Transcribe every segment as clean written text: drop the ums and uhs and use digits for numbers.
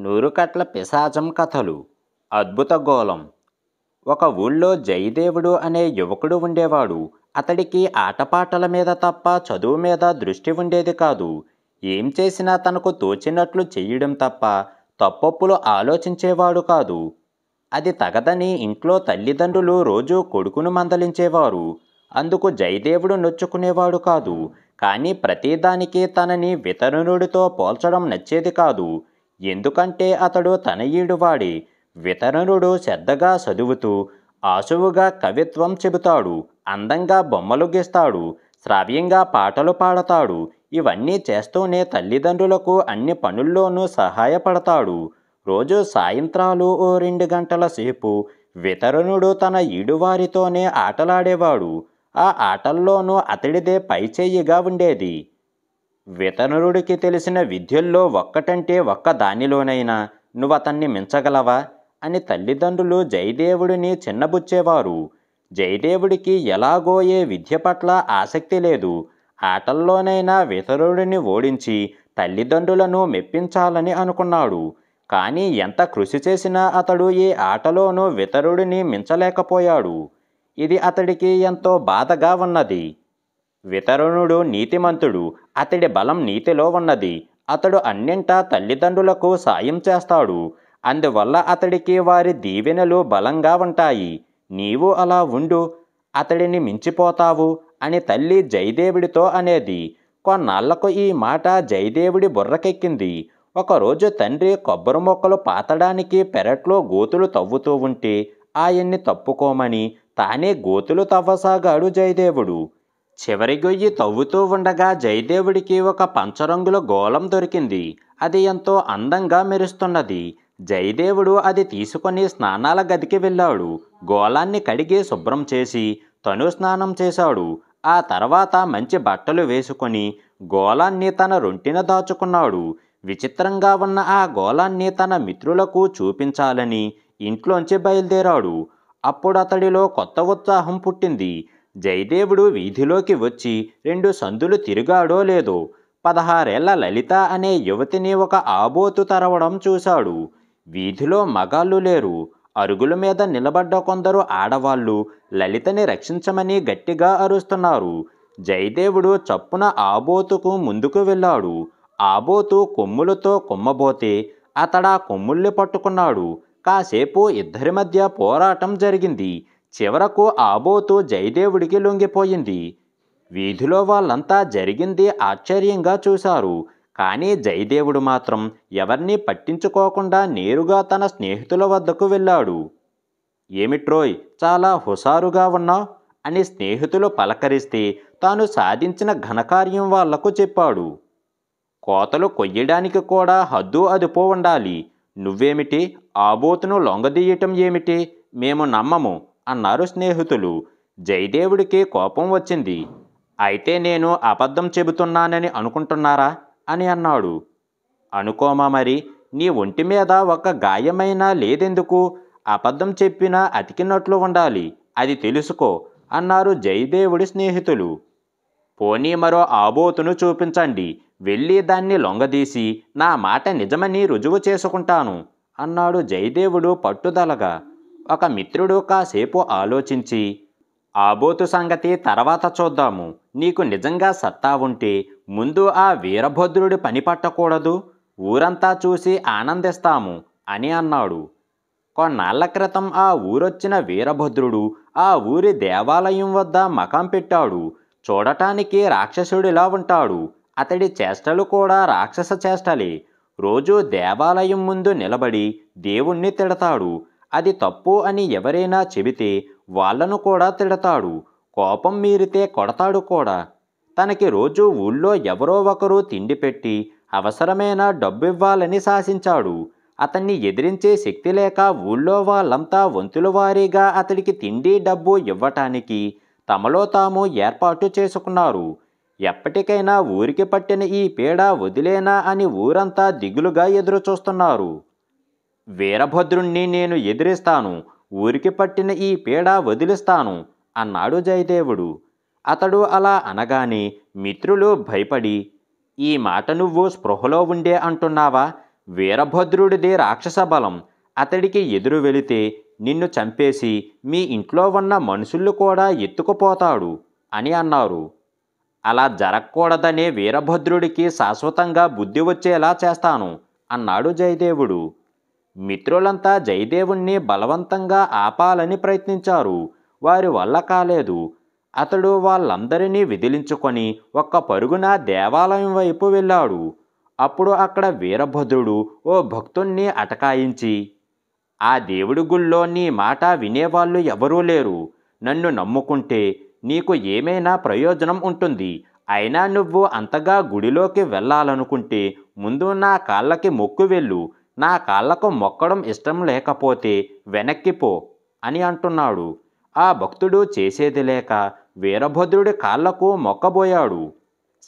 నూరుకట్ల పిశాచం కథలు అద్భుత గోళం. ఒక ఊళ్ళో జయదేవుడు అనే యువకుడు ఉండేవాడు. అతడికి ఆటపాటల మీద తప్ప చదువు మీద దృష్టి ఉండేది కాదు. ఏం చేసినా తనకు తోచినట్లు చెయ్యడం తప్ప తప్పొప్పులు ఆలోచించేవాడు కాదు. అది తగదని ఇంట్లో తల్లిదండ్రులు రోజూ కొడుకును మందలించేవారు. అందుకు జయదేవుడు నొచ్చుకునేవాడు కాదు. కానీ ప్రతిదానికి తనని వితరణుడితో పోల్చడం నచ్చేది కాదు. ఎందుకంటే అతడు తనయుడివాడే. వితరణుడు శ్రద్ధగా చదువుతూ ఆశువుగా కవిత్వం చెబుతాడు, అందంగా బొమ్మలు గీస్తాడు, శ్రావ్యంగా పాటలు పాడతాడు. ఇవన్నీ చేస్తూనే తల్లిదండ్రులకు అన్ని పనుల్లోనూ సహాయపడతాడు. రోజు సాయంత్రాలు ఓ 2 గంటల సేపు వితరణుడు తన ఈడువారితోనే ఆటలాడేవాడు. ఆ ఆటల్లోనూ అతడిదే పైచేయిగా ఉండేది. వితరణుడికి తెలిసిన విద్యల్లో ఒక్కటంటే ఒక్క దానిలోనైనా నువ్వతన్ని మించగలవా అని తల్లిదండ్రులు జయదేవుడిని చిన్నబుచ్చేవారు. జయదేవుడికి ఎలాగో ఏ విద్య పట్ల ఆసక్తి లేదు. ఆటల్లోనైనా వితరణుడిని ఓడించి తల్లిదండ్రులను మెప్పించాలని అనుకున్నాడు. కానీ ఎంత కృషి చేసినా అతడు ఏ ఆటలోనూ వితరణుడిని మించలేకపోయాడు. ఇది అతడికి ఎంతో బాధగా ఉన్నది. వితరణుడు నీతిమంతుడు. అతడి బలం నీతిలో ఉన్నది. అతడు అన్నింటా తల్లిదండ్రులకు సాయం చేస్తాడు. అందువల్ల అతడికి వారి దీవెనలు బలంగా ఉంటాయి. నీవు అలా ఉండు, అతడిని మించిపోతావు అని తల్లి జయదేవుడితో అనేది. కొన్నాళ్లకు ఈ మాట జయదేవుడి బుర్రకెక్కింది. ఒకరోజు తండ్రి కొబ్బరి మొక్కలు పాతడానికి పెరట్లో గోతులు తవ్వుతూ ఉంటే ఆయన్ని తప్పుకోమని తానే గోతులు తవ్వసాగాడు జయదేవుడు. చివరి గొయ్యి తవ్వుతూ ఉండగా జయదేవుడికి ఒక పంచరంగుల గోళం దొరికింది. అది ఎంతో అందంగా మెరుస్తున్నది. జయదేవుడు అది తీసుకొని స్నానాల గదికి వెళ్ళాడు. గోళాన్ని కడిగి శుభ్రం చేసి తను స్నానం చేశాడు. ఆ తర్వాత మంచి బట్టలు వేసుకొని గోళాన్ని తన రొంటిన దాచుకున్నాడు. విచిత్రంగా ఉన్న ఆ గోళాన్ని తన మిత్రులకు చూపించాలని ఇంట్లోంచి బయలుదేరాడు. అప్పుడు అతడిలో కొత్త ఉత్సాహం పుట్టింది. జయదేవుడు వీధిలోకి వచ్చి 2 సందులు తిరిగాడో లేదో 16 ఏళ్ల లలిత అనే యువతిని ఒక ఆబోతు తరవడం చూశాడు. వీధిలో మగాళ్ళు లేరు. అరుగుల మీద నిలబడ్డ కొందరు ఆడవాళ్ళు లలితని రక్షించమని గట్టిగా అరుస్తున్నారు. జయదేవుడు చప్పున ఆబోతుకు ముందుకు వెళ్ళాడు. ఆబోతు కొమ్ములతో కొమ్మబోతే అతడా కొమ్ముల్ని పట్టుకున్నాడు. కాసేపు ఇద్దరి మధ్య పోరాటం జరిగింది. చివరకు ఆబోతు జయదేవుడికి లొంగిపోయింది. వీధిలో వాళ్ళంతా జరిగింది ఆశ్చర్యంగా చూశారు. కానీ జయదేవుడు మాత్రం ఎవరినీ పట్టించుకోకుండా నేరుగా తన స్నేహితుల వద్దకు వెళ్ళాడు. ఏమిట్రోయ్, చాలా హుషారుగా ఉన్నావ్ అని స్నేహితులు పలకరిస్తే తాను సాధించిన ఘనకార్యం వాళ్లకు చెప్పాడు. కోతలు కొయ్యడానికి కూడా హద్దు అదుపు ఉండాలి. నువ్వేమిటి ఆబోతును లొంగదీయటం ఏమిటి? మేము నమ్మము అన్నారు స్నేహితులు. జయదేవుడికి కోపం వచ్చింది. అయితే నేను అబద్ధం చెబుతున్నానని అనుకుంటున్నారా అని అన్నాడు. అనుకోమా మరి, నీ ఒంటి మీద ఒక గాయమైనా లేదెందుకు? అబద్ధం చెప్పినా అతికినట్లు ఉండాలి, అది తెలుసుకో అన్నారు జయదేవుడి స్నేహితులు. పోనీ మరో ఆబోతును చూపించండి, వెళ్ళి దాన్ని లొంగదీసి నా మాట నిజమని రుజువు చేసుకుంటాను అన్నాడు జయదేవుడు పట్టుదలగా. ఒక మిత్రుడు కాసేపు ఆలోచించి, ఆబోతు సంగతి తర్వాత చూద్దాము. నీకు నిజంగా సత్తా ఉంటే ముందు ఆ వీరభద్రుడి పని పట్టకూడదు? ఊరంతా చూసి ఆనందిస్తాము అని అన్నాడు. కొన్నాళ్ల క్రితం ఆ ఊరొచ్చిన వీరభద్రుడు ఆ ఊరి దేవాలయం వద్ద మకాం పెట్టాడు. చూడటానికి రాక్షసుడిలా ఉంటాడు. అతడి చేష్టలు కూడా రాక్షస చేష్టలే. రోజూ దేవాలయం ముందు నిలబడి దేవుణ్ణి తిడతాడు. అది తప్పు అని ఎవరైనా చెబితే వాళ్లను కూడా తిడతాడు. కోపం మీరితే కొడతాడు కూడా. తనకి రోజు ఊళ్ళో ఎవరో ఒకరు తిండి పెట్టి అవసరమైన డబ్బివ్వాలని శాసించాడు. అతన్ని ఎదిరించే శక్తి లేక ఊళ్ళో వాళ్ళంతా వంతుల వారీగా అతడికి తిండి డబ్బు ఇవ్వటానికి తమలో తాము ఏర్పాటు చేసుకున్నారు. ఎప్పటికైనా ఊరికి పట్టిన ఈ పీడ వదిలేనా అని ఊరంతా దిగులుగా ఎదురుచూస్తున్నారు. వీరభద్రుణ్ణి నేను ఎదిరిస్తాను, ఊరికి పట్టిన ఈ పీడ వదిలిస్తాను అన్నాడు జయదేవుడు. అతడు అలా అనగానే మిత్రులు భయపడి, ఈ మాట నువ్వు స్పృహలో ఉండే అంటున్నావా? వీరభద్రుడిది రాక్షస బలం. అతడికి ఎదురు వెళితే నిన్ను చంపేసి మీ ఇంట్లో ఉన్న మనుషులు కూడా ఎత్తుకుపోతాడు అని అన్నారు. అలా జరగకూడదనే వీరభద్రుడికి శాశ్వతంగా బుద్ధి వచ్చేలా చేస్తాను అన్నాడు జయదేవుడు. మిత్రులంతా జయదేవుణ్ణి బలవంతంగా ఆపాలని ప్రయత్నించారు. వారి వల్ల కాలేదు. అతడు వాళ్ళందరినీ విదిలించుకొని ఒక్క పరుగున దేవాలయం వైపు వెళ్ళాడు. అప్పుడు అక్కడ వీరభద్రుడు ఓ భక్తుణ్ణి అటకాయించి, ఆ దేవుడి గుళ్ళో నీ మాట వినేవాళ్ళు ఎవరూ లేరు. నన్ను నమ్ముకుంటే నీకు ఏమైనా ప్రయోజనం ఉంటుంది. అయినా నువ్వు అంతగా గుడిలోకి వెళ్ళాలనుకుంటే ముందు నా కాళ్ళకి మొక్కు వెళ్ళు. నా కాళ్ళకు మొక్కడం ఇష్టం లేకపోతే వెనక్కిపో అని అంటున్నాడు. ఆ భక్తుడు చేసేది లేక వీరభద్రుడి కాళ్లకు మొక్కబోయాడు.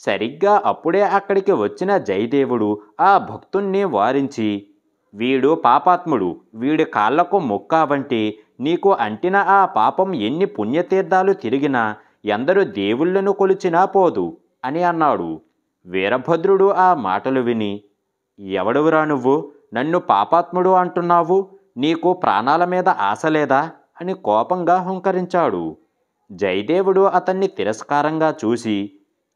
సరిగ్గా అప్పుడే అక్కడికి వచ్చిన జయదేవుడు ఆ భక్తుణ్ణి వారించి, వీడు పాపాత్ముడు. వీడి కాళ్లకు మొక్కావంటే నీకు అంటిన ఆ పాపం ఎన్ని పుణ్యతీర్థాలు తిరిగినా ఎందరు దేవుళ్లను కొలిచినా పోదు అని అన్నాడు. వీరభద్రుడు ఆ మాటలు విని, ఎవడువురా నువ్వు? నన్ను పాపాత్ముడు అంటున్నావు? నీకు ప్రాణాల మీద ఆశ లేదా అని కోపంగా హుంకరించాడు. జయదేవుడు అతన్ని తిరస్కారంగా చూసి,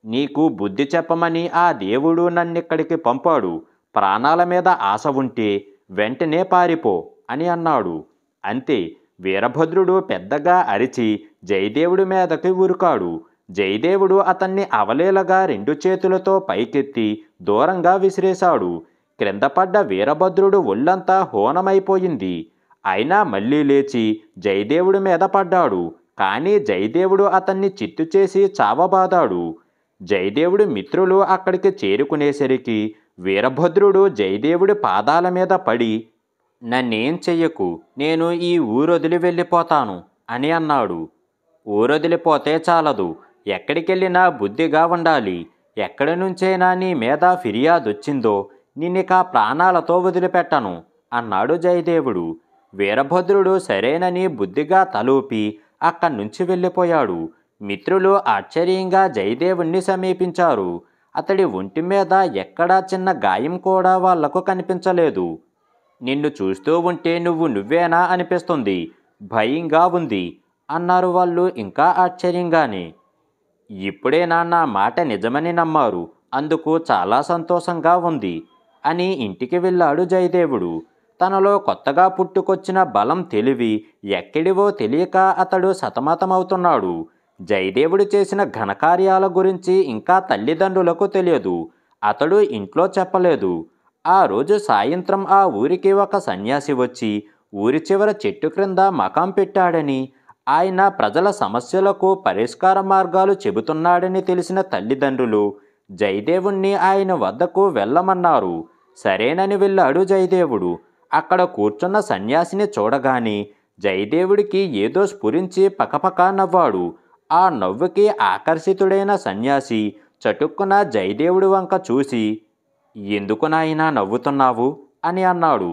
నీకు బుద్ధి చెప్పమని ఆ దేవుడు నన్నిక్కడికి పంపాడు. ప్రాణాల మీద ఆశ ఉంటే వెంటనే పారిపో అని అన్నాడు. అంతే, వీరభద్రుడు పెద్దగా అరిచి జయదేవుడి మీదకి ఉరికాడు. జయదేవుడు అతన్ని అవలీలగా 2 చేతులతో పైకెత్తి దూరంగా విసిరేశాడు. క్రిందపడ్డ వీరభద్రుడు ఒళ్ళంతా హోనమైపోయింది. అయినా మళ్ళీ లేచి జయదేవుడి మీద పడ్డాడు. కానీ జయదేవుడు అతన్ని చిత్తు చేసి చావబాదాడు. జయదేవుడి మిత్రులు అక్కడికి చేరుకునేసరికి వీరభద్రుడు జయదేవుడి పాదాల మీద పడి, నన్నేం చెయ్యకు, నేను ఈ ఊరొదిలి వెళ్ళిపోతాను అని అన్నాడు. ఊరొదిలిపోతే చాలదు, ఎక్కడికెళ్ళినా బుద్ధిగా ఉండాలి. ఎక్కడి నుంచైనా నీ మీద ఫిర్యాదొచ్చిందో నిన్నిక ప్రాణాలతో వదిలిపెట్టను అన్నాడు జయదేవుడు. వీరభద్రుడు సరేనని బుద్ధిగా తలూపి అక్కడి నుంచి వెళ్ళిపోయాడు. మిత్రులు ఆశ్చర్యంగా జయదేవుణ్ణి సమీపించారు. అతడి ఒంటి మీద ఎక్కడా చిన్న గాయం కూడా వాళ్లకు కనిపించలేదు. నిన్ను చూస్తూ ఉంటే నువ్వేనా అనిపిస్తుంది, భయంగా ఉంది అన్నారు వాళ్ళు ఇంకా ఆశ్చర్యంగానే. ఇప్పుడేనా నా మాట నిజమని నమ్మారు, అందుకు చాలా సంతోషంగా ఉంది అని ఇంటికి వెళ్ళాడు జయదేవుడు. తనలో కొత్తగా పుట్టుకొచ్చిన బలం తెలివి ఎక్కడివో తెలియక అతడు సతమతమవుతున్నాడు. జయదేవుడు చేసిన ఘనకార్యాల గురించి ఇంకా తల్లిదండ్రులకు తెలియదు. అతడు ఇంట్లో చెప్పలేదు. ఆ రోజు సాయంత్రం ఆ ఊరికి ఒక సన్యాసి వచ్చి ఊరి చివర చెట్టు క్రింద మకాం పెట్టాడని, ఆయన ప్రజల సమస్యలకు పరిష్కార మార్గాలు చెబుతున్నాడని తెలిసిన తల్లిదండ్రులు జయదేవుణ్ణి ఆయన వద్దకు వెళ్ళమన్నారు. సరేనని వెళ్ళాడు జయదేవుడు. అక్కడ కూర్చున్న సన్యాసిని చూడగానే జయదేవుడికి ఏదో స్ఫురించి పకపక నవ్వాడు. ఆ నవ్వుకి ఆకర్షితుడైన సన్యాసి చటుక్కున జయదేవుడి వంక చూసి, ఎందుకు నాయనా నవ్వుతున్నావు అని అన్నాడు.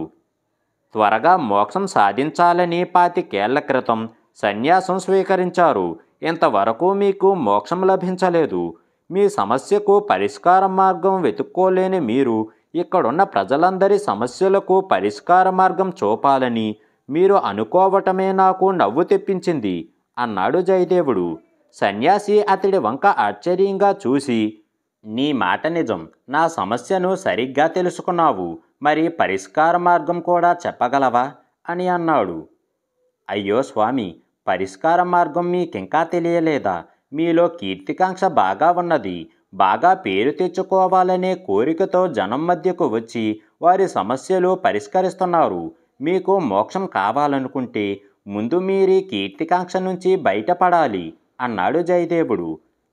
త్వరగా మోక్షం సాధించాలని 25 ఏళ్ల క్రితం సన్యాసం స్వీకరించారు. ఇంతవరకు మీకు మోక్షం లభించలేదు. మీ సమస్యకు పరిష్కార మార్గం వెతుక్కోలేని మీరు ఇక్కడున్న ప్రజలందరి సమస్యలకు పరిష్కార మార్గం చూపాలని మీరు అనుకోవటమే నాకు నవ్వు తెప్పించింది అన్నాడు జయదేవుడు. సన్యాసి అతడి వంక ఆశ్చర్యంగా చూసి, నీ మాట నిజం, నా సమస్యను సరిగ్గా తెలుసుకున్నావు. మరి పరిష్కార మార్గం కూడా చెప్పగలవా అని అన్నాడు. అయ్యో స్వామి, పరిష్కార మార్గం మీకింకా తెలియలేదా? మీలో కీర్తికాంక్ష బాగా ఉన్నది. బాగా పేరు తెచ్చుకోవాలనే కోరికతో జనం మధ్యకు వచ్చి వారి సమస్యలు పరిష్కరిస్తున్నారు. మీకు మోక్షం కావాలనుకుంటే ముందు మీరీ కీర్తికాంక్ష నుంచి బయటపడాలి అన్నాడు జయదేవుడు.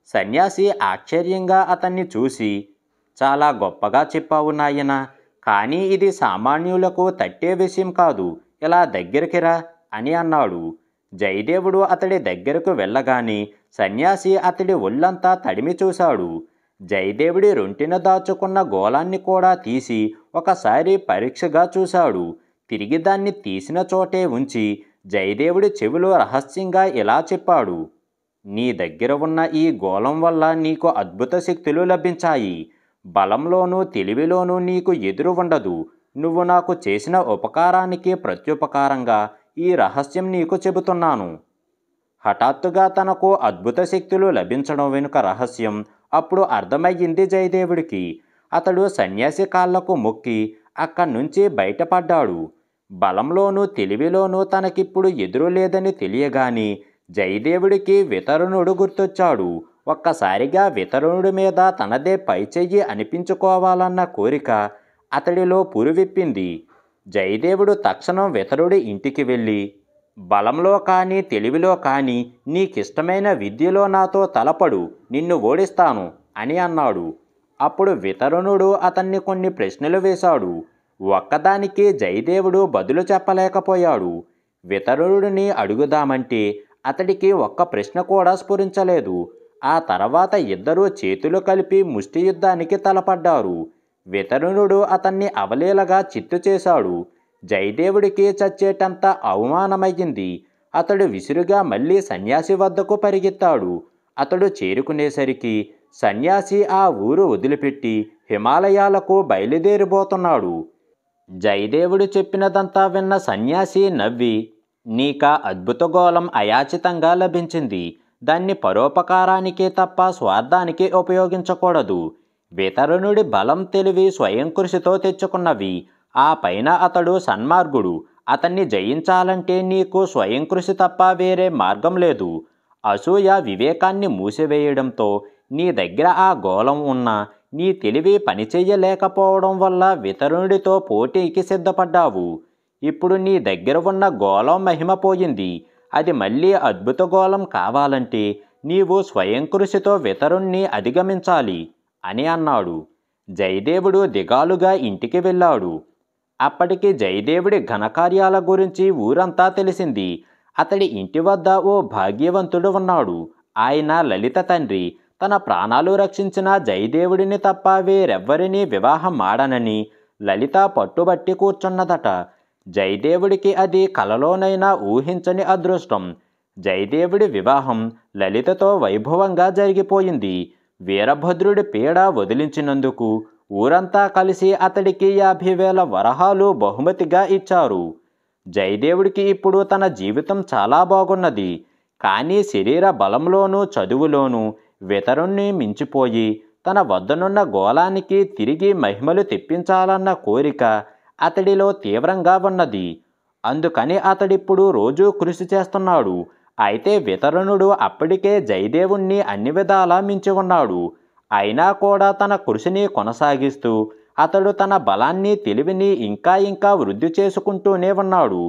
సన్యాసి ఆశ్చర్యంగా అతన్ని చూసి, చాలా గొప్పగా చెప్పావు నాయనా, కానీ ఇది సామాన్యులకు తట్టే విషయం కాదు. ఇలా దగ్గరికి రా అని అన్నాడు. జయదేవుడు అతడి దగ్గరకు వెళ్ళగానే సన్యాసి అతడి ఒళ్ళంతా తడిమి చూశాడు. జయదేవుడి రొంటిన దాచుకున్న గోళాన్ని కూడా తీసి ఒకసారి పరీక్షగా చూశాడు. తిరిగి దాన్ని తీసిన చోటే ఉంచి జయదేవుడి చెవిలో రహస్యంగా ఇలా చెప్పాడు, నీ దగ్గర ఉన్న ఈ గోళం వల్ల నీకు అద్భుత శక్తులు లభించాయి. బలంలోనూ తెలివిలోనూ నీకు ఎదురు ఉండదు. నువ్వు నాకు చేసిన ఉపకారానికి ప్రత్యుపకారంగా ఈ రహస్యం నీకు చెబుతున్నాను. హఠాత్తుగా తనకు అద్భుత శక్తులు లభించడం వెనుక రహస్యం అప్పుడు అర్థమయ్యింది జయదేవుడికి. అతడు సన్యాసి కాళ్లకు మొక్కి అక్కడి నుంచి బయటపడ్డాడు. బలంలోనూ తెలివిలోనూ తనకిప్పుడు ఎదురు లేదని తెలియగాని జయదేవుడికి వితరణుడు గుర్తొచ్చాడు. ఒక్కసారిగా వితరణుడి మీద తనదే పైచెయ్యి అనిపించుకోవాలన్న కోరిక అతడిలో పురివిప్పింది. జయదేవుడు తక్షణం వితరుడి ఇంటికి వెళ్ళి, బలంలో కానీ తెలివిలో కానీ నీకిష్టమైన విద్యలో నాతో తలపడు, నిన్ను ఓడిస్తాను అని అన్నాడు. అప్పుడు వితరణుడు అతన్ని కొన్ని ప్రశ్నలు వేశాడు. ఒక్కదానికి జయదేవుడు బదులు చెప్పలేకపోయాడు. వితరణుడిని అడుగుదామంటే అతడికి ఒక్క ప్రశ్న కూడా స్ఫురించలేదు. ఆ తర్వాత ఇద్దరూ చేతులు కలిపి ముష్టి యుద్ధానికి తలపడ్డారు. వితరణుడు అతన్ని అవలీలగా చిత్తు చేశాడు. జయదేవుడికి చచ్చేటంత అవమానమయ్యింది. అతడు విసురుగా మళ్ళీ సన్యాసి వద్దకు పరిగెత్తాడు. అతడు చేరుకునేసరికి సన్యాసి ఆ ఊరు వదిలిపెట్టి హిమాలయాలకు బయలుదేరిపోతున్నాడు. జయదేవుడు చెప్పినదంతా విన్న సన్యాసి నవ్వి, నీకా అద్భుత గోళం అయాచితంగా లభించింది. దాన్ని పరోపకారానికే తప్ప స్వార్థానికి ఉపయోగించకూడదు. వితరణుడి బలం తెలివి స్వయం కృషితో తెచ్చుకున్నవి. ఆ పైన అతడు సన్మార్గుడు. అతన్ని జయించాలంటే నీకు స్వయం కృషి తప్ప వేరే మార్గం లేదు. అసూయ వివేకాన్ని మూసివేయడంతో నీ దగ్గర ఆ గోళం ఉన్నా నీ తెలివి పనిచెయ్యలేకపోవడం వల్ల వితరణుడితో పోటీకి సిద్ధపడ్డావు. ఇప్పుడు నీ దగ్గర ఉన్న గోళం మహిమ పోయింది. అది మళ్ళీ అద్భుత గోళం కావాలంటే నీవు స్వయం కృషితో వితరుణ్ణి అధిగమించాలి అని అన్నాడు. జయదేవుడు దిగాలుగా ఇంటికి వెళ్ళాడు. అప్పటికి జయదేవుడి ఘనకార్యాల గురించి ఊరంతా తెలిసింది. అతడి ఇంటి వద్ద ఓ భాగ్యవంతుడు ఉన్నాడు. ఆయన లలిత తండ్రి. తన ప్రాణాలు రక్షించిన జయదేవుడిని తప్ప వేరెవ్వరినీ వివాహం ఆడనని లలిత పట్టుబట్టి కూర్చున్నదట. జయదేవుడికి అది కలలోనైనా ఊహించని అదృష్టం. జయదేవుడి వివాహం లలితతో వైభవంగా జరిగిపోయింది. వీరభద్రుడి పీడ వదిలించినందుకు ఊరంతా కలిసి అతడికి 50,000 వరహాలు బహుమతిగా ఇచ్చారు. జయదేవుడికి ఇప్పుడు తన జీవితం చాలా బాగున్నది. కానీ శరీర బలంలోనూ చదువులోనూ వితరుణ్ణి మించిపోయి తన వద్దనున్న గోళానికి తిరిగి మహిమలు తెప్పించాలన్న కోరిక అతడిలో తీవ్రంగా ఉన్నది. అందుకని అతడిప్పుడు రోజూ కృషి చేస్తున్నాడు. అయితే వితరణుడు అప్పటికే జయదేవుణ్ణి అన్ని విధాలా మించి ఉన్నాడు. అయినా కూడా తన కృషిని కొనసాగిస్తూ అతడు తన బలాన్ని తెలివిని ఇంకా ఇంకా వృద్ధి చేసుకుంటూనే ఉన్నాడు.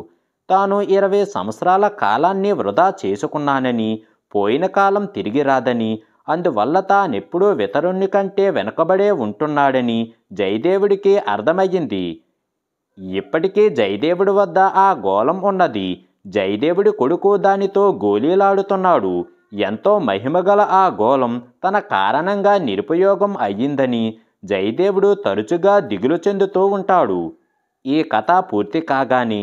తాను 20 సంవత్సరాల కాలాన్ని వృధా చేసుకున్నానని, పోయిన కాలం తిరిగి రాదని, అందువల్ల తానెప్పుడూ వితరుణ్ణి కంటే వెనుకబడే ఉంటున్నాడని జయదేవుడికి అర్థమయ్యింది. ఇప్పటికీ జయదేవుడి వద్ద ఆ గోళం ఉన్నది. జయదేవుడి కొడుకు దానితో గోళీలాడుతున్నాడు. ఎంతో మహిమగల ఆ గోళం తన కారణంగా నిరుపయోగం అయ్యిందని జయదేవుడు తరచుగా దిగులు చెందుతూ ఉంటాడు. ఈ కథ పూర్తి కాగానే,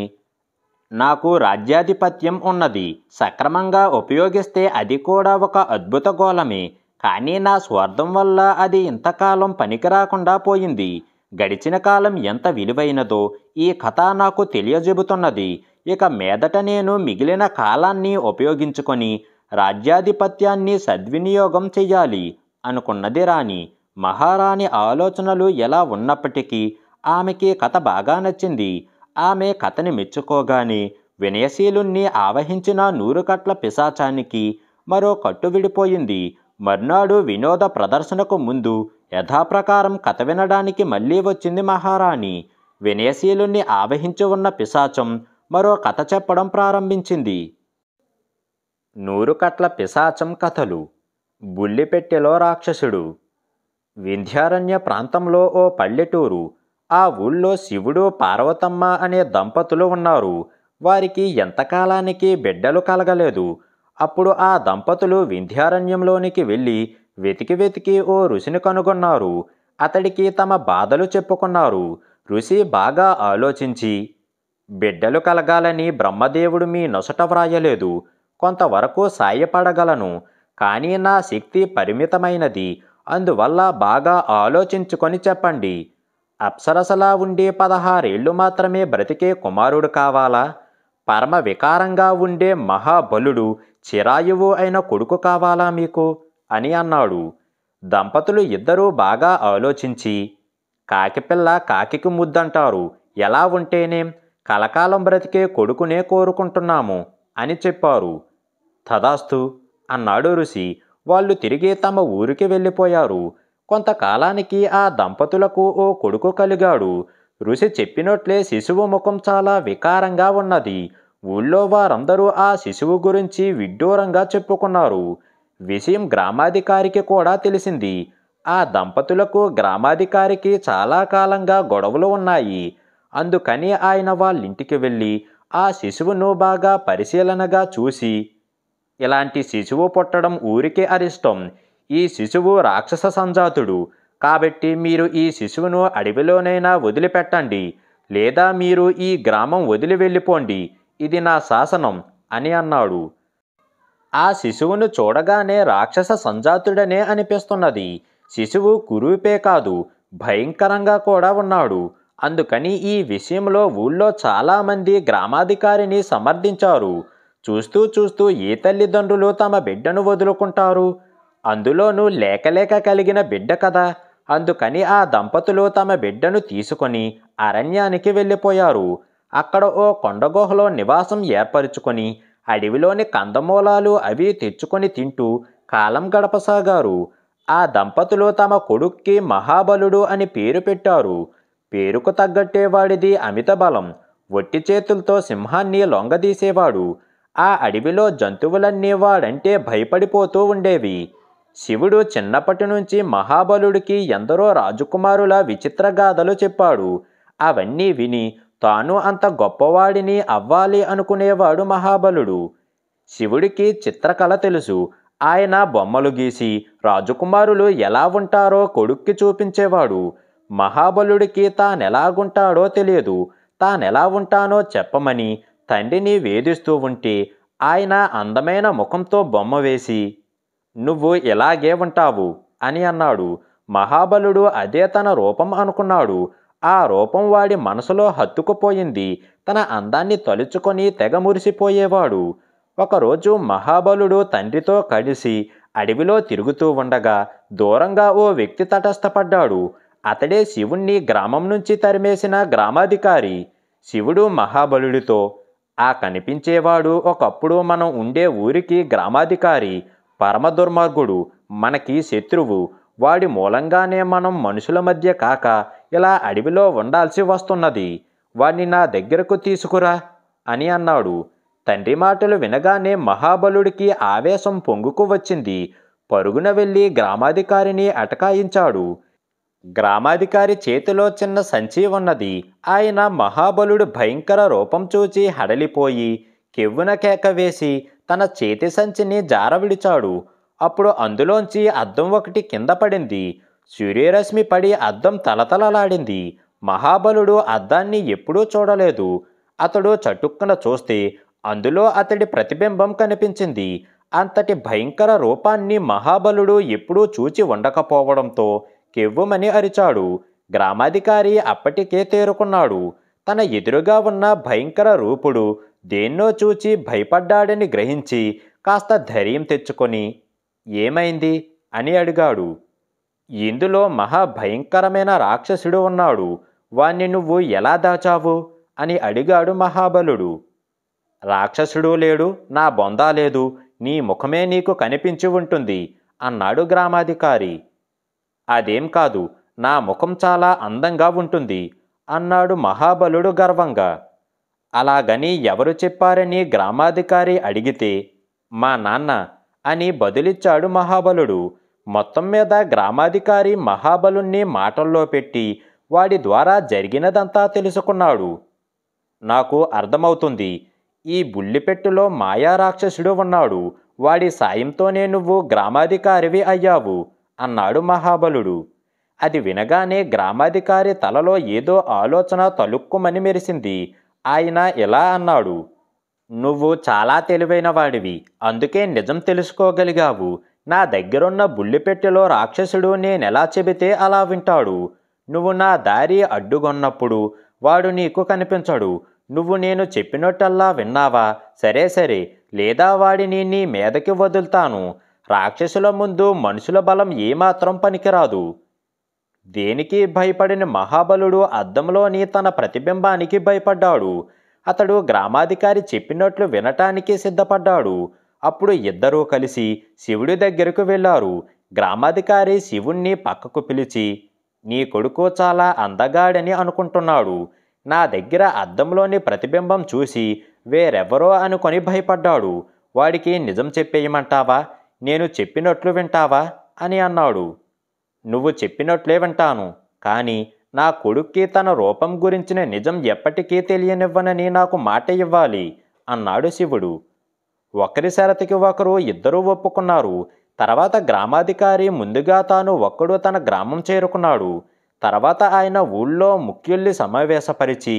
నాకు రాజ్యాధిపత్యం ఉన్నది. సక్రమంగా ఉపయోగిస్తే అది కూడా ఒక అద్భుత గోళమే. కానీ నా స్వార్థం వల్ల అది ఇంతకాలం పనికిరాకుండా పోయింది. గడిచిన కాలం ఎంత విలువైనదో ఈ కథ నాకు తెలియజెబుతున్నది. ఇక మీదట నేను మిగిలిన కాలాన్ని ఉపయోగించుకొని రాజ్యాధిపత్యాన్ని సద్వినియోగం చెయ్యాలి అనుకున్నది రాణి. మహారాణి ఆలోచనలు ఎలా ఉన్నప్పటికీ ఆమెకి కథ బాగా నచ్చింది. ఆమె కథని మెచ్చుకోగానే వినయశీలుణ్ణి ఆవహించిన 100 కట్ల పిశాచానికి మరో కట్టు విడిపోయింది. మర్నాడు వినోద ప్రదర్శనకు ముందు యథాప్రకారం కథ వినడానికి మళ్ళీ వచ్చింది మహారాణి. వినయశీలుణ్ణి ఆవహించి ఉన్న పిశాచం మరో కథ చెప్పడం ప్రారంభించింది. 100 కట్ల పిశాచం కథలు. బుల్లిపెట్టెలో రాక్షసుడు. వింధ్యారణ్య ప్రాంతంలో ఓ పల్లెటూరు. ఆ ఊళ్ళో శివుడు, పార్వతమ్మ అనే దంపతులు ఉన్నారు. వారికి ఎంతకాలానికి బిడ్డలు కలగలేదు. అప్పుడు ఆ దంపతులు వింధ్యారణ్యంలోనికి వెళ్ళి వెతికి వెతికి ఓ ఋషిని కనుగొన్నారు. అతడికి తమ బాధలు చెప్పుకున్నారు. ఋషి బాగా ఆలోచించి, బిడ్డలు కలగాలని బ్రహ్మదేవుడు మీ నొసట వ్రాయలేదు. కొంతవరకు సాయపడగలను, కానీ నా శక్తి పరిమితమైనది. అందువల్ల బాగా ఆలోచించుకొని చెప్పండి. అప్సరసలా ఉండే 16 మాత్రమే బ్రతికే కుమారుడు కావాలా? పరమ వికారంగా ఉండే మహాబలుడు చిరాయువు అయిన కొడుకు కావాలా మీకు అని అన్నాడు. దంపతులు ఇద్దరూ బాగా ఆలోచించి, కాకిపిల్ల కాకికి ముద్దంటారు, ఎలా ఉంటేనేం, కలకాలం బ్రతికే కొడుకునే కోరుకుంటున్నాము అని చెప్పారు. తదాస్తు అన్నాడు ఋషి. వాళ్ళు తిరిగి తమ ఊరికి వెళ్ళిపోయారు. కొంతకాలానికి ఆ దంపతులకు ఓ కొడుకు కలిగాడు. ఋషి చెప్పినట్లే శిశువు ముఖం చాలా వికారంగా ఉన్నది. ఊళ్ళో వారందరూ ఆ శిశువు గురించి విడ్డూరంగా చెప్పుకున్నారు. విషయం గ్రామాధికారికి కూడా తెలిసింది. ఆ దంపతులకు గ్రామాధికారికి చాలా కాలంగా గొడవలు ఉన్నాయి. అందుకని ఆయన వాళ్ళింటికి వెళ్ళి ఆ శిశువును బాగా పరిశీలనగా చూసి, ఇలాంటి శిశువు పుట్టడం ఊరికే అరిష్టం. ఈ శిశువు రాక్షస సంజాతుడు. కాబట్టి మీరు ఈ శిశువును అడవిలోనైనా వదిలిపెట్టండి, లేదా మీరు ఈ గ్రామం వదిలి వెళ్ళిపోండి. ఇది నా శాసనం అని అన్నాడు. ఆ శిశువును చూడగానే రాక్షస సంజాతుడనే అనిపిస్తున్నది. శిశువు కురూపే కాదు, భయంకరంగా కూడా ఉన్నాడు. అందుకని ఈ విషయంలో ఊళ్ళో చాలామంది గ్రామాధికారిని సమర్థించారు. చూస్తూ చూస్తూ ఏ తల్లిదండ్రులు తమ బిడ్డను వదులుకుంటారు? అందులోనూ లేకలేక కలిగిన బిడ్డ కదా. అందుకని ఆ దంపతులు తమ బిడ్డను తీసుకొని అరణ్యానికి వెళ్ళిపోయారు. అక్కడ ఓ కొండగుహలో నివాసం ఏర్పరచుకొని అడవిలోని కందమూలాలు అవి తెచ్చుకొని తింటూ కాలం గడపసాగారు. ఆ దంపతులు తమ కొడుక్కి మహాబలుడు అని పేరు పెట్టారు. పేరుకు తగ్గట్టే వాడిది అమిత బలం. ఒట్టి చేతులతో సింహాన్ని లొంగదీసేవాడు. ఆ అడవిలో జంతువులన్నీ వాడంటే భయపడిపోతూ ఉండేవి. శివుడు చిన్నప్పటి నుంచి మహాబలుడికి ఎందరో రాజకుమారుల విచిత్ర గాథలు చెప్పాడు. అవన్నీ విని తాను అంత గొప్పవాడిని అవ్వాలి అనుకునేవాడు మహాబలుడు. శివుడికి చిత్రకళ తెలుసు. ఆయన బొమ్మలు గీసి రాజకుమారులు ఎలా ఉంటారో కొడుక్కి చూపించేవాడు. మహాబలుడికి తానెలాగుంటాడో తెలియదు. తానెలా ఉంటానో చెప్పమని తండ్రిని వేధిస్తూ ఉంటే ఆయన అందమైన ముఖంతో బొమ్మ వేసి, నువ్వు ఇలాగే ఉంటావు అని అన్నాడు. మహాబలుడు అదే తన రూపం అనుకున్నాడు. ఆ రూపం వాడి మనసులో హత్తుకుపోయింది. తన అందాన్ని తలుచుకొని తెగ మురిసిపోయేవాడు. ఒకరోజు మహాబలుడు తండ్రితో కలిసి అడవిలో తిరుగుతూ ఉండగా దూరంగా ఓ వ్యక్తి తటస్థపడ్డాడు. అతడే శివుణ్ణి గ్రామం నుంచి తరిమేసిన గ్రామాధికారి. శివుడు మహాబలుడితో, ఆ కనిపించేవాడు ఒకప్పుడు మనం ఉండే ఊరికి గ్రామాధికారి. పరమ దుర్మార్గుడు, మనకి శత్రువు. వాడి మూలంగానే మనం మనుషుల మధ్య కాక ఇలా అడవిలో ఉండాల్సి వస్తున్నది. వాడిని నా దగ్గరకు తీసుకురా అని అన్నాడు. తండ్రి మాటలు వినగానే మహాబలుడికి ఆవేశం పొంగుకు వచ్చింది. పరుగున వెళ్ళి గ్రామాధికారిని అటకాయించాడు. గ్రామాధికారి చేతిలో చిన్న సంచి ఉన్నది. ఆయన మహాబలుడు భయంకర రూపం చూచి హడలిపోయి కెవ్వున కేక వేసి తన చేతి సంచిని జారవిడిచాడు. అప్పుడు అందులోంచి అద్దం ఒకటి కింద పడింది. సూర్యరశ్మి పడి అద్దం తలతలలాడింది. మహాబలుడు అద్దాన్ని ఎప్పుడూ చూడలేదు. అతడు చటుక్కున చూస్తే అందులో అతడి ప్రతిబింబం కనిపించింది. అంతటి భయంకర రూపాన్ని మహాబలుడు ఎప్పుడూ చూచి ఉండకపోవడంతో కెవ్వుమని అరిచాడు. గ్రామాధికారి అప్పటికే తేరుకున్నాడు. తన ఎదురుగా ఉన్న భయంకర రూపుడు దేన్నో చూచి భయపడ్డాడని గ్రహించి కాస్త ధైర్యం తెచ్చుకొని, ఏమైంది అని అడిగాడు. ఇందులో మహాభయంకరమైన రాక్షసుడు ఉన్నాడు. వాణ్ణి నువ్వు ఎలా దాచావు అని అడిగాడు మహాబలుడు. రాక్షసుడు లేడు, నా బొందా లేదు, నీ ముఖమే నీకు కనిపించి ఉంటుంది అన్నాడు గ్రామాధికారి. అదేం కాదు, నా ముఖం చాలా అందంగా ఉంటుంది అన్నాడు మహాబలుడు గర్వంగా. అలాగని ఎవరు చెప్పారని గ్రామాధికారి అడిగితే, మా నాన్న అని బదులిచ్చాడు మహాబలుడు. మొత్తం మీద గ్రామాధికారి మహాబలుణ్ణి మాటల్లో పెట్టి వాడి ద్వారా జరిగినదంతా తెలుసుకున్నాడు. నాకు అర్థమవుతుంది. ఈ బుల్లిపెట్టులో మాయా రాక్షసుడు ఉన్నాడు. వాడి సాయంతోనే నువ్వు గ్రామాధికారివి అయ్యావు అన్నాడు మహాబలుడు. అది వినగానే గ్రామాధికారి తలలో ఏదో ఆలోచన తలుక్కుమని మెరిసింది. ఆయన ఇలా అన్నాడు, నువ్వు చాలా తెలివైన వాడివి, అందుకే నిజం తెలుసుకోగలిగావు. నా దగ్గరున్న బుల్లిపెట్టెలో రాక్షసుడు నేనెలా చెబితే అలా వింటాడు. నువ్వు నా దారి అడ్డుగొన్నప్పుడు వాడు నీకు కనిపించడు. నువ్వు నేను చెప్పినట్టల్లా విన్నావా? సరే సరే, లేదా వాడిని నీ మీదకి వదులుతాను. రాక్షసుల ముందు మనుషుల బలం ఏమాత్రం పనికిరాదు. దేనికి భయపడిన మహాబలుడు అద్దంలోని తన ప్రతిబింబానికి భయపడ్డాడు. అతడు గ్రామాధికారి చెప్పినట్లు వినటానికి సిద్ధపడ్డాడు. అప్పుడు ఇద్దరూ కలిసి శివుడి దగ్గరకు వెళ్ళారు. గ్రామాధికారి శివుణ్ణి పక్కకు పిలిచి, నీ కొడుకు చాలా అందగాడని అనుకుంటున్నాడు. నా దగ్గర అద్దంలోని ప్రతిబింబం చూసి వేరెవరో అనుకొని భయపడ్డాడు. వాడికి నిజం చెప్పేయమంటావా? నేను చెప్పినట్లు వింటావా అని అన్నాడు. నువ్వు చెప్పినట్లే వింటాను, కానీ నా కొడుక్కి తన రూపం గురించిన నిజం ఎప్పటికీ తెలియనివ్వనని నాకు మాట ఇవ్వాలి అన్నాడు శివుడు. ఒకరి షరతుకి ఒకరు ఇద్దరూ ఒప్పుకున్నారు. తర్వాత గ్రామాధికారి ముందుగా తాను ఒక్కడు తన గ్రామం చేరుకున్నాడు. తర్వాత ఆయన ఊళ్ళో ముఖ్యుల్ని సమావేశపరిచి,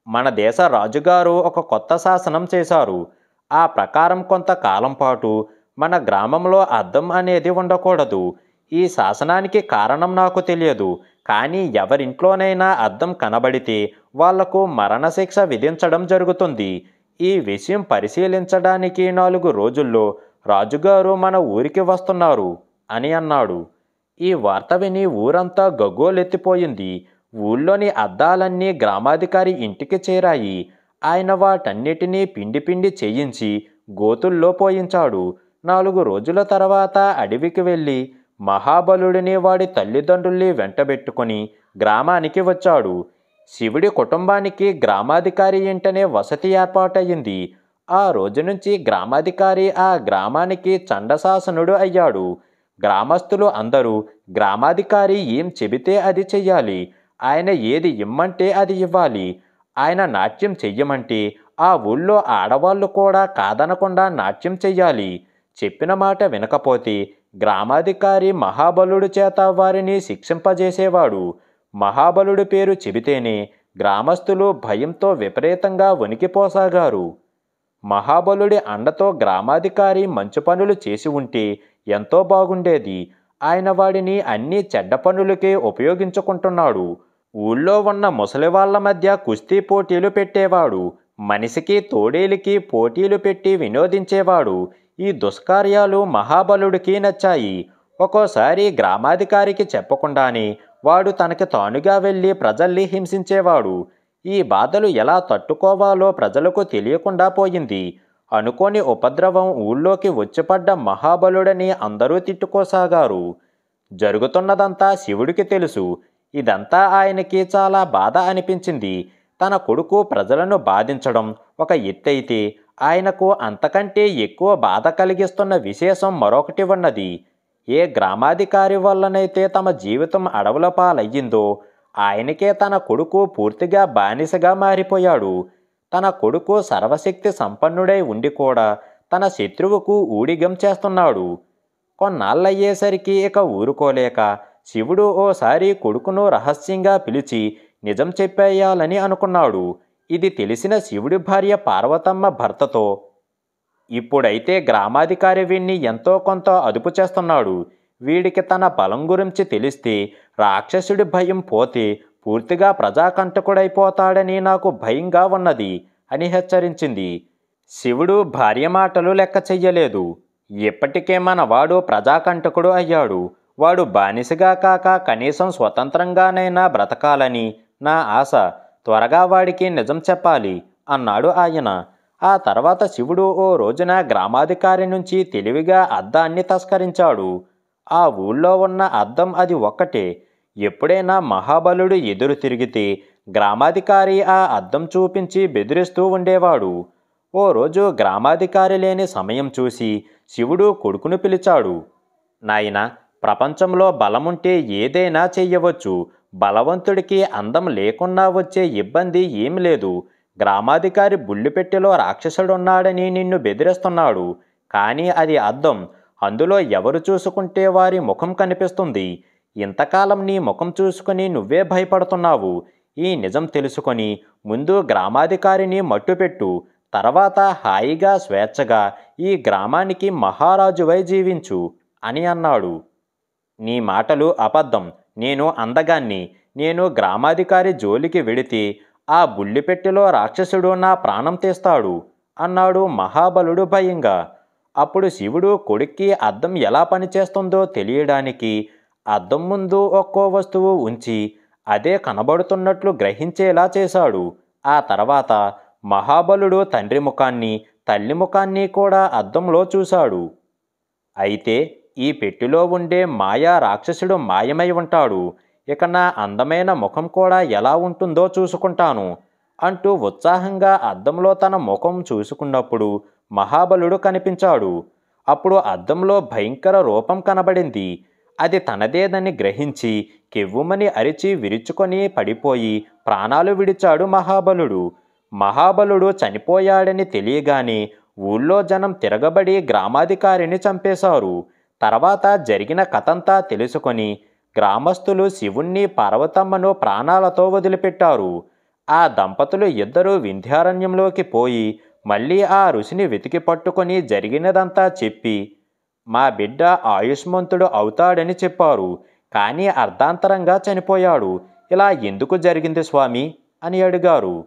మన దేశ రాజుగారు ఒక కొత్త శాసనం చేశారు. ఆ ప్రకారం కొంతకాలం పాటు మన గ్రామంలో అద్దం అనేది ఉండకూడదు. ఈ శాసనానికి కారణం నాకు తెలియదు, కానీ ఎవరింట్లోనైనా అద్దం కనబడితే వాళ్లకు మరణశిక్ష విధించడం జరుగుతుంది. ఈ విషయం పరిశీలించడానికి 4 రోజుల్లో రాజుగారు మన ఊరికి వస్తున్నారు అని అన్నాడు. ఈ వార్త విని ఊరంతా గగ్గోలెత్తిపోయింది. ఊళ్ళోని అద్దాలన్నీ గ్రామాధికారి ఇంటికి చేరాయి. ఆయన వాటన్నిటినీ పిండి పిండి చేయించి గోతుల్లో పోయించాడు. 4 రోజుల తర్వాత అడవికి వెళ్ళి మహాబలుడిని వాడి తల్లిదండ్రుల్ని వెంటబెట్టుకొని గ్రామానికి వచ్చాడు. శివుడి కుటుంబానికి గ్రామాధికారి ఇంటనే వసతి ఏర్పాటయ్యింది. ఆ రోజు నుంచి గ్రామాధికారి ఆ గ్రామానికి చండశాసనుడు అయ్యాడు. గ్రామస్తులు అందరూ గ్రామాధికారి ఏం చెబితే అది చెయ్యాలి. ఆయన ఏది ఇమ్మంటే అది ఇవ్వాలి. ఆయన నాట్యం చెయ్యమంటే ఆ ఊళ్ళో ఆడవాళ్ళు కూడా కాదనకుండా నాట్యం చెయ్యాలి. చెప్పిన మాట వినకపోతే గ్రామాధికారి మహాబలుడు చేత వారిని శిక్షింపజేసేవాడు. మహాబలుడి పేరు చెబితేనే గ్రామస్తులు భయంతో విపరీతంగా వణికిపోసాగారు. మహాబలుడి అండతో గ్రామాధికారి మంచి పనులు చేసి ఉంటే ఎంతో బాగుండేది. ఆయన వాడిని అన్ని చెడ్డ పనులకే ఉపయోగించుకుంటున్నాడు. ఊళ్ళో ఉన్న ముసలివాళ్ల మధ్య కుస్తీ పోటీలు పెట్టేవాడు. మనిషికి తోడేలికి పోటీలు పెట్టి వినోదించేవాడు. ఈ దుష్కార్యాలు మహాబలుడికి నచ్చాయి. ఒక్కోసారి గ్రామాధికారికి చెప్పకుండానే వాడు తనకి తానుగా వెళ్ళి ప్రజల్ని హింసించేవాడు. ఈ బాధలు ఎలా తట్టుకోవాలో ప్రజలకు తెలియకుండా పోయింది. అనుకోని ఉపద్రవం ఊళ్ళోకి వచ్చిపడ్డ మహాబలుడని అందరూ తిట్టుకోసాగారు. జరుగుతున్నదంతా శివుడికి తెలుసు. ఇదంతా ఆయనకి చాలా బాధ అనిపించింది. తన కొడుకు ప్రజలను బాధించడం ఒక ఎత్తైతే ఆయనకు అంతకంటే ఎక్కువ బాధ కలిగిస్తున్న విశేషం మరొకటి ఉన్నది. ఏ గ్రామాధికారి వల్లనైతే తమ జీవితం అడవుల పాలయ్యిందో ఆయనకే తన కొడుకు పూర్తిగా బానిసగా మారిపోయాడు. తన కొడుకు సర్వశక్తి సంపన్నుడై ఉండి కూడా తన శత్రువుకు ఊడిగం చేస్తున్నాడు. కొన్నాళ్ళయ్యేసరికి ఇక ఊరుకోలేక శివుడు ఓసారి కొడుకును రహస్యంగా పిలిచి నిజం చెప్పేయాలని అనుకున్నాడు. ఇది తెలిసిన శివుడి భార్య పార్వతమ్మ భర్తతో, ఇప్పుడైతే గ్రామాధికారి వీణ్ణి ఎంతో కొంత అదుపు చేస్తున్నాడు. వీడికి తన బలం గురించి తెలిస్తే రాక్షసుడి భయం పోతే పూర్తిగా ప్రజాకంటకుడైపోతాడని నాకు భయంగా ఉన్నది అని హెచ్చరించింది. శివుడు భార్య మాటలు లెక్క చెయ్యలేదు. ఇప్పటికే మనవాడు ప్రజాకంటకుడు అయ్యాడు. వాడు బానిసగా కాక కనీసం స్వతంత్రంగానైనా బ్రతకాలని నా ఆశ. త్వరగా వాడికి నిజం చెప్పాలి అన్నాడు ఆయన. ఆ తర్వాత శివుడు ఓ రోజున గ్రామాధికారి నుంచి తెలివిగా అద్దాన్ని తస్కరించాడు. ఆ ఊళ్ళో ఉన్న అద్దం అది ఒక్కటే. ఎప్పుడైనా మహాబలుడు ఎదురు తిరిగితే గ్రామాధికారి ఆ అద్దం చూపించి బెదిరిస్తూ ఉండేవాడు. ఓ రోజు గ్రామాధికారి లేని సమయం చూసి శివుడు కొడుకును పిలిచాడు. నాయనా, ప్రపంచంలో బలముంటే ఏదైనా చెయ్యవచ్చు. బలవంతుడికి అందం లేకున్నా వచ్చే ఇబ్బంది ఏమి లేదు. గ్రామాధికారి బుల్లిపెట్టెలో రాక్షసుడున్నాడని నిన్ను బెదిరిస్తున్నాడు. కానీ అది అద్దం. అందులో ఎవరు చూసుకుంటే వారి ముఖం కనిపిస్తుంది. ఇంతకాలం నీ ముఖం చూసుకుని నువ్వే భయపడుతున్నావు. ఈ నిజం తెలుసుకొని ముందు గ్రామాధికారిని మట్టుపెట్టు. తర్వాత హాయిగా స్వేచ్ఛగా ఈ గ్రామానికి మహారాజువై జీవించు అని అన్నాడు. నీ మాటలు అబద్ధం. నేను అందగాన్ని. నేను గ్రామాధికారి జోలికి వెడితే ఆ బుల్లిపెట్టెలో రాక్షసుడు నా ప్రాణం తీస్తాడు అన్నాడు మహాబలుడు భయంగా. అప్పుడు శివుడు కొడుక్కి అద్దం ఎలా పనిచేస్తుందో తెలియడానికి అద్దం ముందు ఒక్కో వస్తువు ఉంచి అదే కనబడుతున్నట్లు గ్రహించేలా చేశాడు. ఆ తర్వాత మహాబలుడు తండ్రి ముఖాన్ని తల్లి ముఖాన్ని కూడా అద్దంలో చూశాడు. అయితే ఈ పెట్టెలో ఉండే మాయా రాక్షసుడు మాయమై ఉంటాడు. ఇక నా అందమైన ముఖం కూడా ఎలా ఉంటుందో చూసుకుంటాను అంటూ ఉత్సాహంగా అద్దంలో తన ముఖం చూసుకున్నప్పుడు మహాబలుడు కనిపించాడు. అప్పుడు అద్దంలో భయంకర రూపం కనబడింది. అది తనదేదని గ్రహించి కెవ్వుమని అరిచి విరుచుకొని పడిపోయి ప్రాణాలు విడిచాడు మహాబలుడు. మహాబలుడు చనిపోయాడని తెలియగానే ఊళ్ళో జనం తిరగబడి గ్రామాధికారిని చంపేశారు. తర్వాత జరిగిన కథంతా తెలుసుకొని గ్రామస్తులు శివుణ్ణి పార్వతమ్మను ప్రాణాలతో వదిలిపెట్టారు. ఆ దంపతులు ఇద్దరూ వింధ్యారణ్యంలోకి పోయి మళ్ళీ ఆ ఋషిని వెతికి పట్టుకొని జరిగినదంతా చెప్పి మా బిడ్డ ఆయుష్మంతుడు అవుతాడని చెప్పారు. కానీ అర్ధాంతరంగా చనిపోయాడు. ఇలా ఎందుకు జరిగింది స్వామి అని అడిగారు.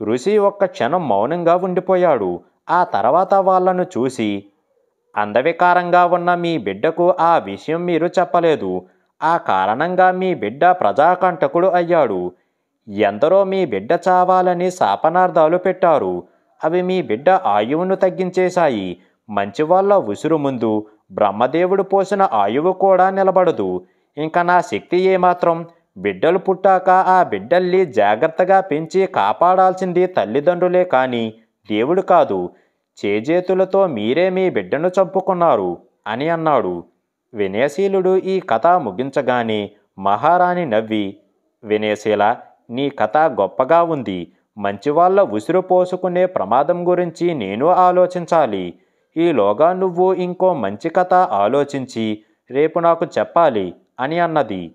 ఋషి ఒక్క క్షణం మౌనంగా ఉండిపోయాడు. ఆ తర్వాత వాళ్లను చూసి అందవికారంగా ఉన్న మీ బిడ్డకు ఆ విషయం మీరు చెప్పలేదు. ఆ కారణంగా మీ బిడ్డ ప్రజాకంటకుడు అయ్యాడు. ఎందరో మీ బిడ్డ చావాలని శాపనార్థాలు పెట్టారు. అవి మీ బిడ్డ ఆయువును తగ్గించేశాయి. మంచివాళ్ళ ఉసురు ముందు బ్రహ్మదేవుడు పోసిన ఆయువు కూడా నిలబడదు. ఇంకా నా శక్తి ఏమాత్రం? బిడ్డలు పుట్టాక ఆ బిడ్డల్ని జాగ్రత్తగా పెంచి కాపాడాల్సింది తల్లిదండ్రులే కానీ దేవుడు కాదు. చేజేతులతో మీరే మీ బిడ్డను చంపుకున్నారు అని అన్నాడు. వినయశీలుడు ఈ కథ ముగించగానే మహారాణి నవ్వి, వినయశీల, నీ కథ గొప్పగా ఉంది. మంచివాళ్ళ ఉసురు పోసుకునే ప్రమాదం గురించి నేను ఆలోచించాలి. ఈలోగా నువ్వు ఇంకో మంచి కథ ఆలోచించి రేపు నాకు చెప్పాలి అని అన్నది.